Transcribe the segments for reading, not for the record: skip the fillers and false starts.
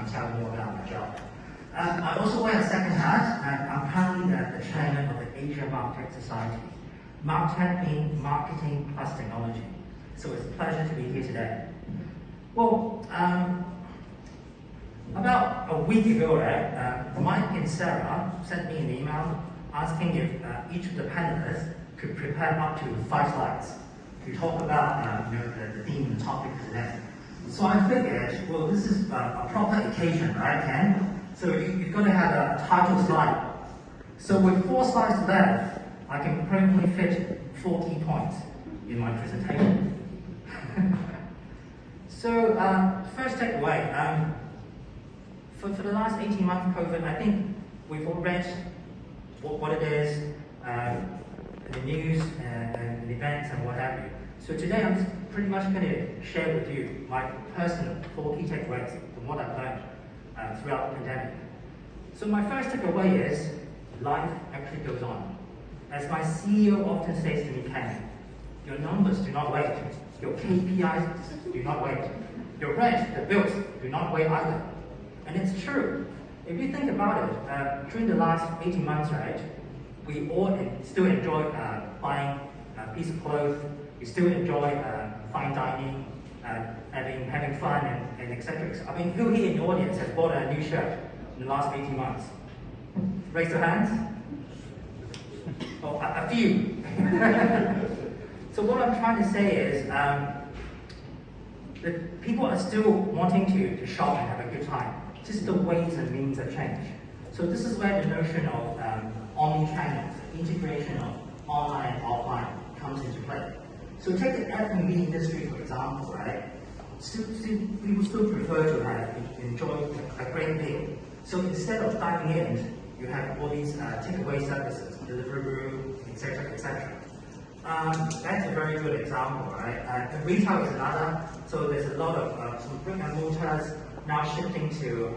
can tell you more about my job. I also wear a second hat, and I'm currently the chairman of the Asia MarTech Society. MarTech being marketing plus technology. So it's a pleasure to be here today. Well, about a week ago, Mike and Sarah sent me an email asking if each of the panelists could prepare up to 5 slides to talk about the theme and topic for today. So I figured, well, this is a proper occasion, right, Ken? So you've got to have a title slide. So with 4 slides left, I can probably fit 4 key points in my presentation. So first takeaway, for the last 18 months COVID, I think we've all read what it is, the news and events and what have you. So today I'm just pretty much going to share with you my personal 4 key takeaways from what I've learned throughout the pandemic. So my first takeaway is life actually goes on. As my CEO often says to me, Ken, your numbers do not wait. Your KPIs do not wait. Your rent, the bills, do not wait either. And it's true. If you think about it, during the last 18 months, right, we all still enjoy buying a piece of clothes. We still enjoy fine dining, having fun, and etc. I mean, who here in the audience has bought a new shirt in the last 18 months? Raise your hands. Oh, a few. So what I'm trying to say is that people are still wanting to shop and have a good time. Just the ways and means have changed. So this is where the notion of omni-channel, integration of online and offline comes into play. So take the F&B industry, for example, right? People still prefer to enjoy a great meal. So instead of dining in, you have all these takeaway services, delivery, etc., etc. That's a very good example, right? And retail is another. So there's a lot of some brick and mortars now shifting to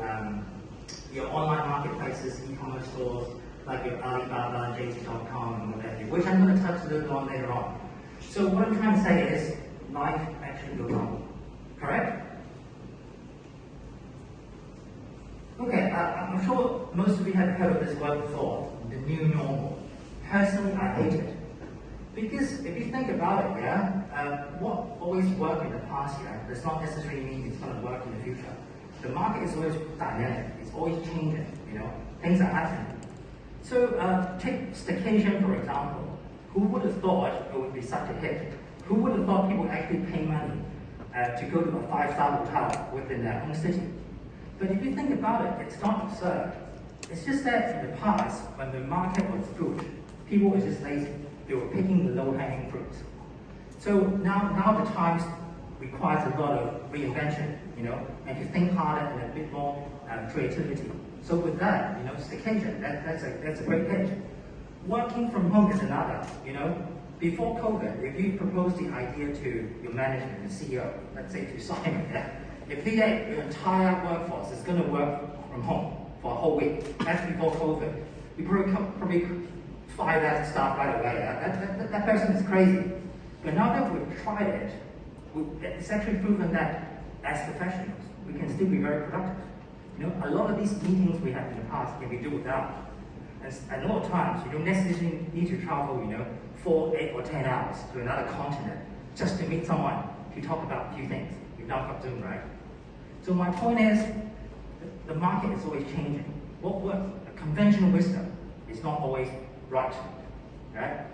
your online marketplaces, e-commerce stores, like your Alibaba, JT.com, and what have you, which I'm going to touch a little on later on. So what I'm trying to say is, life actually goes on, correct? Okay, I'm sure most of you have heard of this word before, the new normal. Personally, I hate it. Because if you think about it, what always worked in the past does not necessarily mean it's going to work in the future. The market is always dynamic, it's always changing, things are happening. So take staycation, for example. Who would have thought it would be such a hit? Who would have thought people actually pay money to go to a 5-star hotel within their own city? But if you think about it, it's not absurd. It's just that in the past, when the market was good, people were just lazy. They were picking the low-hanging fruits. So now the times requires a lot of reinvention, and to think harder and a bit more creativity. So with that, staycation, that's a great pitch. Working from home is another, Before COVID, if you propose the idea to your management, the CEO, let's say to Simon, if your entire workforce is going to work from home for a whole week, that's before COVID, you probably fire that staff right away. That person is crazy. But now that we've tried it, it's actually proven that as professionals, we can still be very productive. A lot of these meetings we have in the past can be do without. And a lot of times, you don't necessarily need to travel, 4, 8, or 10 hours to another continent just to meet someone to talk about a few things. We've now got Zoom, right? So my point is, the market is always changing. What works, conventional wisdom is not always right?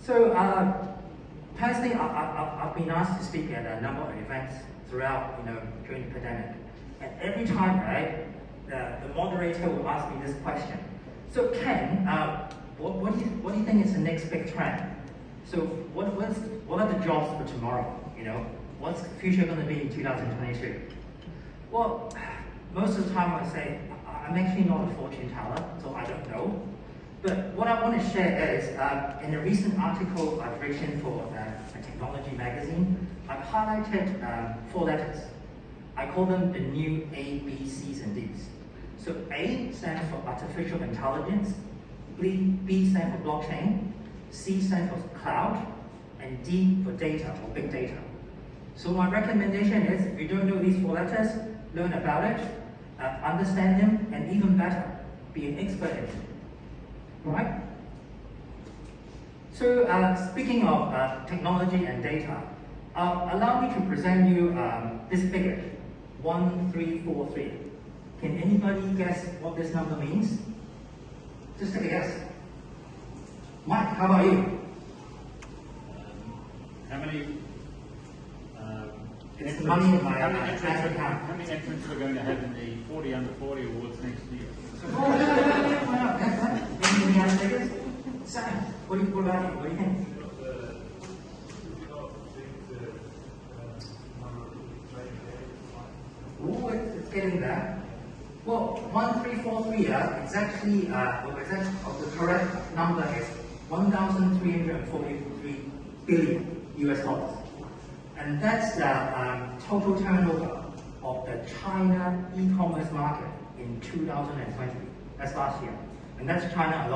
So personally, I've been asked to speak at a number of events throughout, during the pandemic, and every time, right, the moderator will ask me this question. So Ken, what do you think is the next big trend? So what are the jobs for tomorrow? What's the future going to be in 2022? Well, most of the time I say, I'm actually not a fortune teller, so I don't know. But what I want to share is, in a recent article I've written for a technology magazine, I've highlighted 4 letters. I call them the new A, B, C's, and D's. So A stands for artificial intelligence, B stands for blockchain, C stands for cloud, and D for data or big data. So my recommendation is, if you don't know these 4 letters, learn about it, understand them, and even better, be an expert in it. Right? So speaking of technology and data, allow me to present you this figure, 1343. Can anybody guess what this number means? Just take a guess. Mike, how about you? How many It's the money in my how bank account. many entrants are going to have in the 40 under 40 awards next year? Oh, no. Any other figures? Sam, what about you? What do you think? Oh, it's getting there. Well, 1343 it's actually, the correct number is 1,343 billion US dollars. And that's the total turnover of the China e-commerce market in 2020. That's last year. And that's China alone.